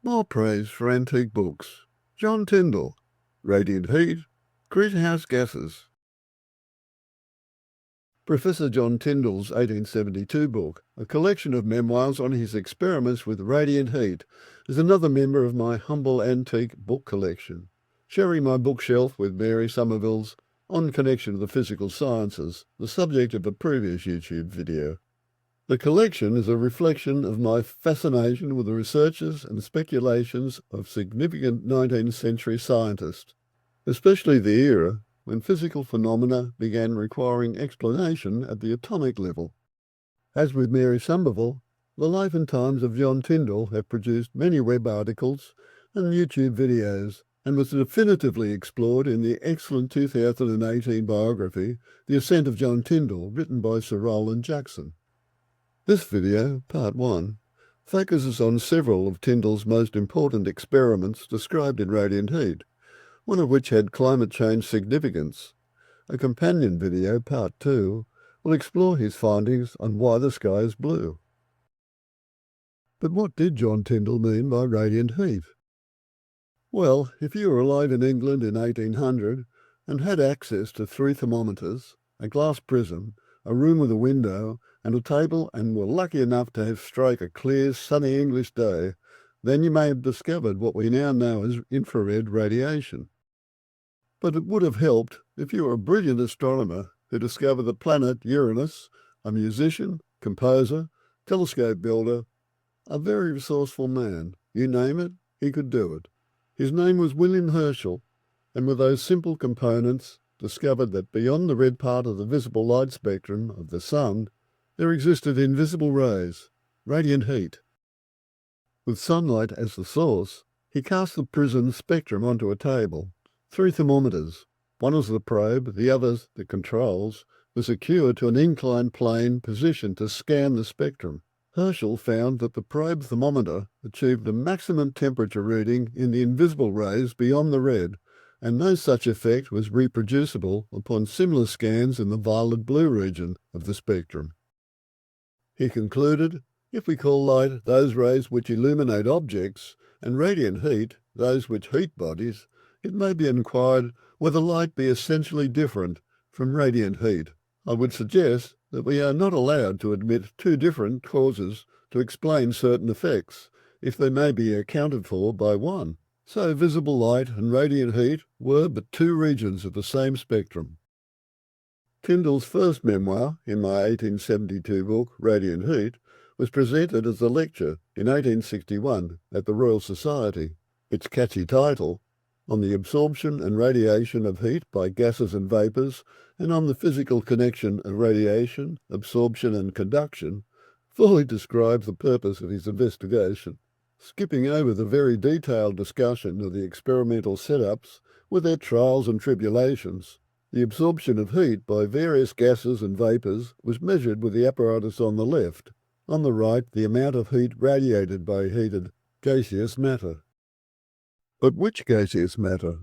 More praise for antique books. John Tyndall, Radiant Heat, Greenhouse Gases. Professor John Tyndall's 1872 book, a collection of memoirs on his experiments with radiant heat, is another member of my humble antique book collection, sharing my bookshelf with Mary Somerville's On Connection of the Physical Sciences, the subject of a previous YouTube video. The collection is a reflection of my fascination with the researches and speculations of significant 19th century scientists, especially the era when physical phenomena began requiring explanation at the atomic level. As with Mary Somerville, the life and times of John Tyndall have produced many web articles and YouTube videos, and was definitively explored in the excellent 2018 biography, The Ascent of John Tyndall, written by Sir Roland Jackson. This video, part 1, focuses on several of Tyndall's most important experiments described in Radiant Heat, one of which had climate change significance. A companion video, part 2, will explore his findings on why the sky is blue. But what did John Tyndall mean by radiant heat? Well, if you were alive in England in 1800 and had access to 3 thermometers, a glass prism, a room with a window, and a table, and were lucky enough to have struck a clear, sunny English day, then you may have discovered what we now know as infrared radiation. But it would have helped if you were a brilliant astronomer who discovered the planet Uranus, a musician, composer, telescope builder, a very resourceful man. You name it, he could do it. His name was William Herschel, and with those simple components discovered that beyond the red part of the visible light spectrum of the sun, there existed invisible rays, radiant heat. With sunlight as the source, he cast the prism spectrum onto a table. 3 thermometers, one as the probe, the other the controls, were secured to an inclined plane positioned to scan the spectrum. Herschel found that the probe thermometer achieved the maximum temperature reading in the invisible rays beyond the red, and no such effect was reproducible upon similar scans in the violet-blue region of the spectrum. He concluded, if we call light those rays which illuminate objects, and radiant heat those which heat bodies, it may be inquired whether light be essentially different from radiant heat. I would suggest that we are not allowed to admit 2 different causes to explain certain effects, if they may be accounted for by one. So visible light and radiant heat were but 2 regions of the same spectrum. Tyndall's first memoir, in my 1872 book, Radiant Heat, was presented as a lecture in 1861 at the Royal Society. Its catchy title, On the Absorption and Radiation of Heat by Gases and Vapours, and on the Physical Connection of Radiation, Absorption and Conduction, fully describes the purpose of his investigation, skipping over the very detailed discussion of the experimental setups with their trials and tribulations. The absorption of heat by various gases and vapours was measured with the apparatus on the left. On the right, the amount of heat radiated by heated gaseous matter. But which gaseous matter?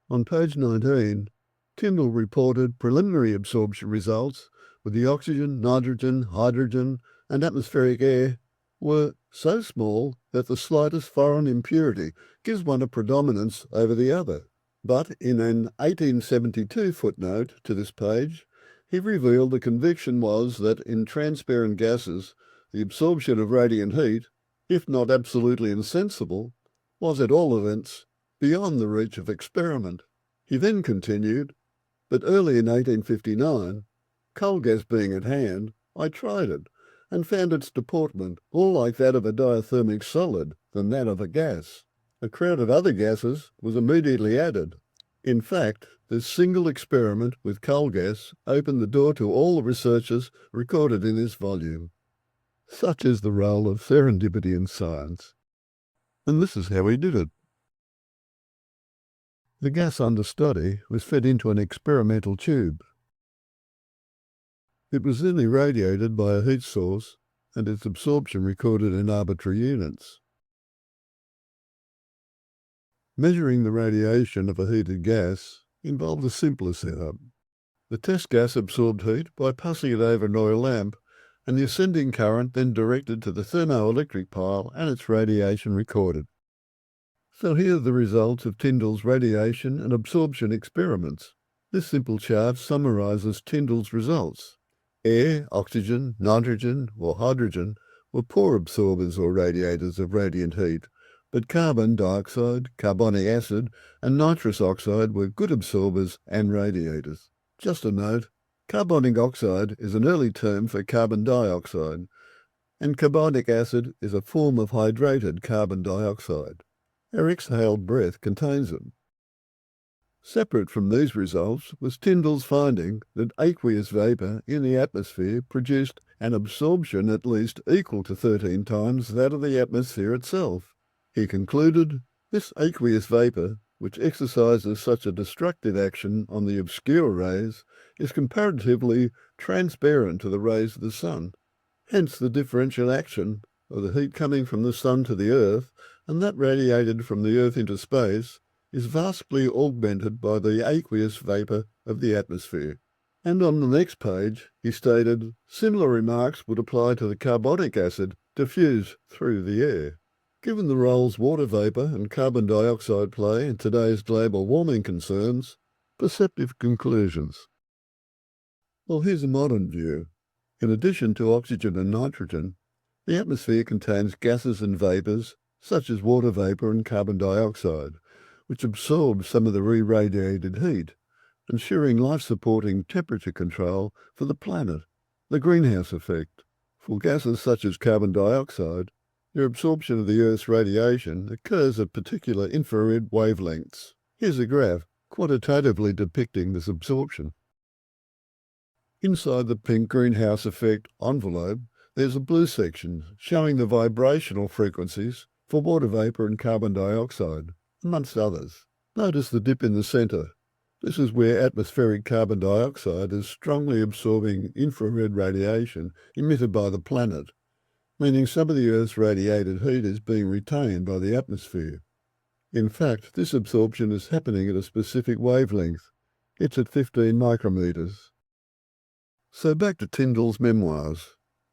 On page 19, Tyndall reported preliminary absorption results with the oxygen, nitrogen, hydrogen, and atmospheric air were so small that the slightest foreign impurity gives one a predominance over the other. But in an 1872 footnote to this page, he revealed the conviction was that in transparent gases, the absorption of radiant heat, if not absolutely insensible, was at all events beyond the reach of experiment. He then continued, but early in 1859, coal gas being at hand, I tried it, and found its deportment more like that of a diathermic solid than that of a gas. A crowd of other gases was immediately added. In fact, this single experiment with coal gas opened the door to all the researches recorded in this volume. Such is the role of serendipity in science. And this is how he did it. The gas under study was fed into an experimental tube. It was then irradiated by a heat source and its absorption recorded in arbitrary units. Measuring the radiation of a heated gas involved a simpler setup. The test gas absorbed heat by passing it over an oil lamp and the ascending current then directed to the thermoelectric pile and its radiation recorded. So here are the results of Tyndall's radiation and absorption experiments. This simple chart summarises Tyndall's results. Air, oxygen, nitrogen or hydrogen were poor absorbers or radiators of radiant heat, but carbon dioxide, carbonic acid and nitrous oxide were good absorbers and radiators. Just a note, carbonic oxide is an early term for carbon dioxide, and carbonic acid is a form of hydrated carbon dioxide. Our exhaled breath contains them. Separate from these results was Tyndall's finding that aqueous vapour in the atmosphere produced an absorption at least equal to 13 times that of the atmosphere itself. He concluded, this aqueous vapour, which exercises such a destructive action on the obscure rays, is comparatively transparent to the rays of the sun. Hence the differential action of the heat coming from the sun to the earth and that radiated from the earth into space is vastly augmented by the aqueous vapour of the atmosphere. And on the next page, he stated, similar remarks would apply to the carbonic acid diffused through the air. Given the roles water vapour and carbon dioxide play in today's global warming concerns, perceptive conclusions. Well, here's a modern view. In addition to oxygen and nitrogen, the atmosphere contains gases and vapours, such as water vapour and carbon dioxide, which absorb some of the re-radiated heat, ensuring life-supporting temperature control for the planet. The greenhouse effect. For gases such as carbon dioxide, their absorption of the Earth's radiation occurs at particular infrared wavelengths. Here's a graph quantitatively depicting this absorption. Inside the pink greenhouse effect envelope, there's a blue section showing the vibrational frequencies for water vapour and carbon dioxide, amongst others. Notice the dip in the centre. This is where atmospheric carbon dioxide is strongly absorbing infrared radiation emitted by the planet, meaning some of the Earth's radiated heat is being retained by the atmosphere. In fact, this absorption is happening at a specific wavelength. It's at 15 micrometers. So back to Tyndall's memoirs.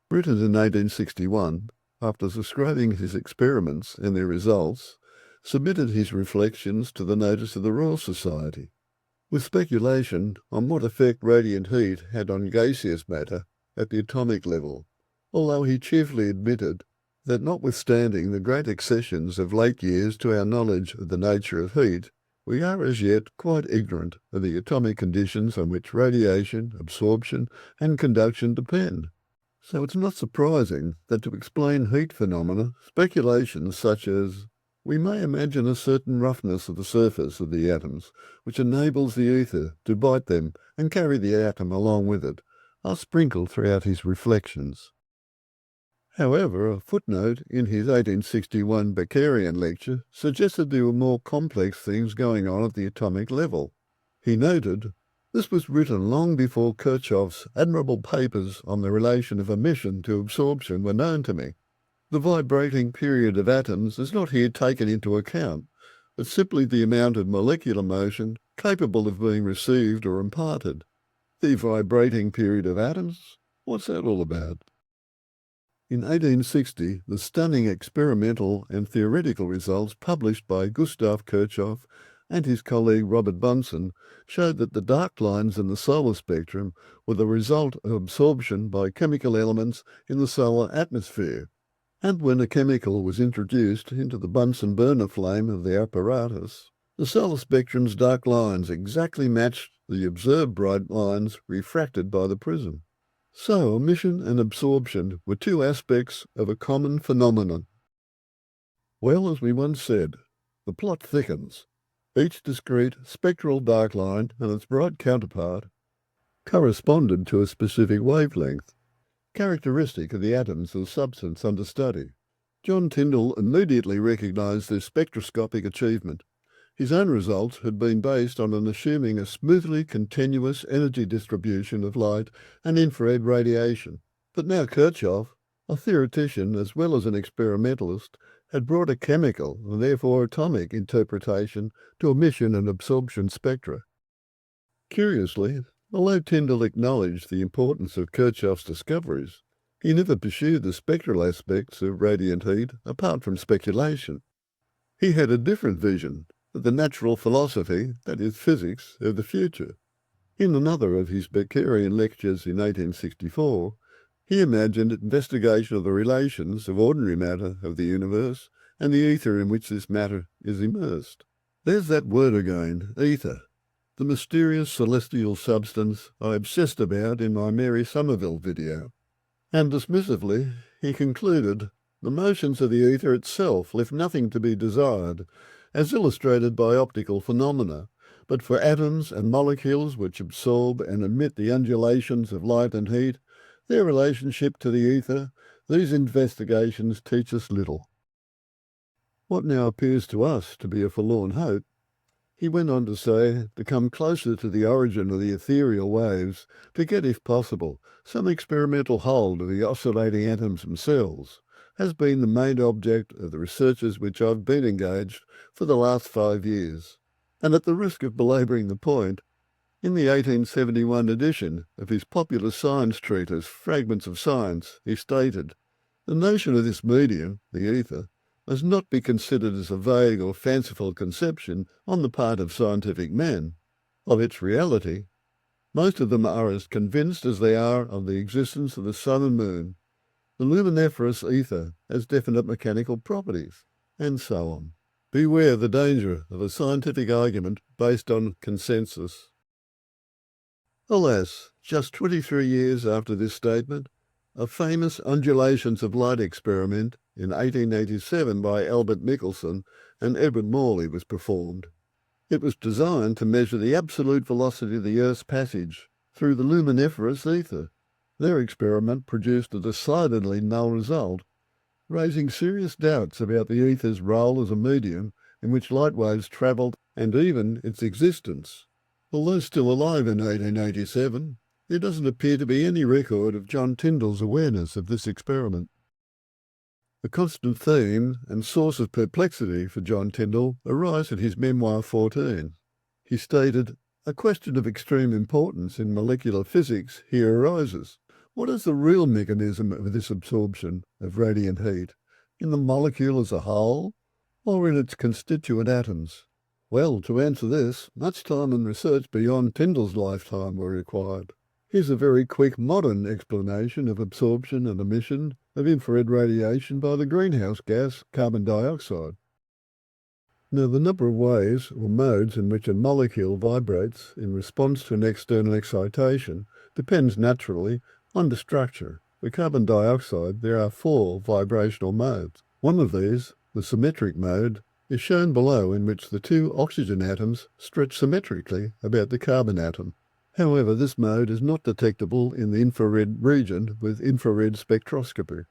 Written in 1861, after describing his experiments and their results, submitted his reflections to the notice of the Royal Society, with speculation on what effect radiant heat had on gaseous matter at the atomic level, although he cheerfully admitted that notwithstanding the great accessions of late years to our knowledge of the nature of heat, we are as yet quite ignorant of the atomic conditions on which radiation, absorption and conduction depend. So it's not surprising that to explain heat phenomena, speculations such as we may imagine a certain roughness of the surface of the atoms, which enables the ether to bite them and carry the atom along with it, are sprinkled throughout his reflections. However, a footnote in his 1861 Beckerian lecture suggested there were more complex things going on at the atomic level. He noted, this was written long before Kirchhoff's admirable papers on the relation of emission to absorption were known to me. The vibrating period of atoms is not here taken into account, but simply the amount of molecular motion capable of being received or imparted. The vibrating period of atoms? What's that all about? In 1860, the stunning experimental and theoretical results published by Gustav Kirchhoff and his colleague Robert Bunsen showed that the dark lines in the solar spectrum were the result of absorption by chemical elements in the solar atmosphere. And when a chemical was introduced into the Bunsen burner flame of the apparatus, the solar spectrum's dark lines exactly matched the observed bright lines refracted by the prism. So emission and absorption were two aspects of a common phenomenon. Well, as we once said, the plot thickens. Each discrete spectral dark line and its bright counterpart corresponded to a specific wavelength, characteristic of the atoms of substance under study. John Tyndall immediately recognised this spectroscopic achievement. His own results had been based on assuming a smoothly continuous energy distribution of light and infrared radiation. But now Kirchhoff, a theoretician as well as an experimentalist, had brought a chemical and therefore atomic interpretation to emission and absorption spectra. Curiously, although Tyndall acknowledged the importance of Kirchhoff's discoveries, He never pursued the spectral aspects of radiant heat apart from speculation. He had a different vision of the natural philosophy, that is physics, of the future. In another of his Beckerian lectures in 1864, he imagined investigation of the relations of ordinary matter of the universe and the ether in which this matter is immersed. There's that word again, ether, the mysterious celestial substance I obsessed about in my Mary Somerville video. And dismissively, he concluded, the motions of the ether itself left nothing to be desired, as illustrated by optical phenomena, but for atoms and molecules which absorb and emit the undulations of light and heat, their relationship to the ether, these investigations teach us little. What now appears to us to be a forlorn hope, he went on to say, to come closer to the origin of the ethereal waves, to get, if possible, some experimental hold of the oscillating atoms themselves, has been the main object of the researches which I've been engaged for the last 5 years. And at the risk of belabouring the point, in the 1871 edition of his popular science treatise, Fragments of Science, he stated, the notion of this medium, the ether, must not be considered as a vague or fanciful conception on the part of scientific men. Of its reality, most of them are as convinced as they are of the existence of the sun and moon. The luminiferous ether has definite mechanical properties, and so on. Beware the danger of a scientific argument based on consensus. Alas, just 23 years after this statement, a famous undulations of light experiment in 1887 by Albert Michelson and Edward Morley was performed. It was designed to measure the absolute velocity of the Earth's passage through the luminiferous ether. Their experiment produced a decidedly null result, raising serious doubts about the ether's role as a medium in which light waves travelled and even its existence. Although still alive in 1887, there doesn't appear to be any record of John Tyndall's awareness of this experiment. A constant theme and source of perplexity for John Tyndall arises in his Memoir 14. He stated, a question of extreme importance in molecular physics here arises. What is the real mechanism of this absorption of radiant heat, in the molecule as a whole, or in its constituent atoms? Well, to answer this, much time and research beyond Tyndall's lifetime were required. Here's a very quick modern explanation of absorption and emission of infrared radiation by the greenhouse gas carbon dioxide. Now, the number of ways or modes in which a molecule vibrates in response to an external excitation depends naturally on the structure. For carbon dioxide, there are 4 vibrational modes. One of these, the symmetric mode, is shown below, in which the 2 oxygen atoms stretch symmetrically about the carbon atom. However, this mode is not detectable in the infrared region with infrared spectroscopy.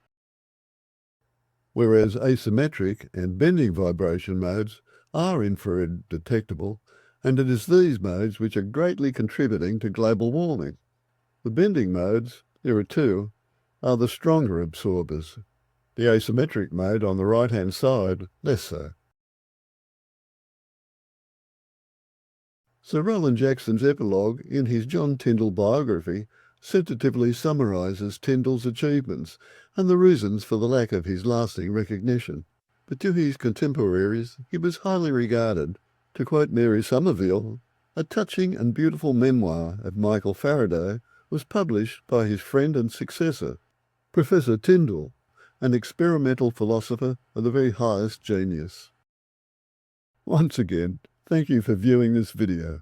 Whereas asymmetric and bending vibration modes are infrared detectable, and it is these modes which are greatly contributing to global warming. The bending modes, there are 2, are the stronger absorbers. The asymmetric mode on the right-hand side, less so. Sir Roland Jackson's epilogue in his John Tyndall biography sensitively summarises Tyndall's achievements and the reasons for the lack of his lasting recognition. But to his contemporaries he was highly regarded. To quote Mary Somerville, a touching and beautiful memoir of Michael Faraday was published by his friend and successor, Professor Tyndall, an experimental philosopher of the very highest genius. Once again, thank you for viewing this video.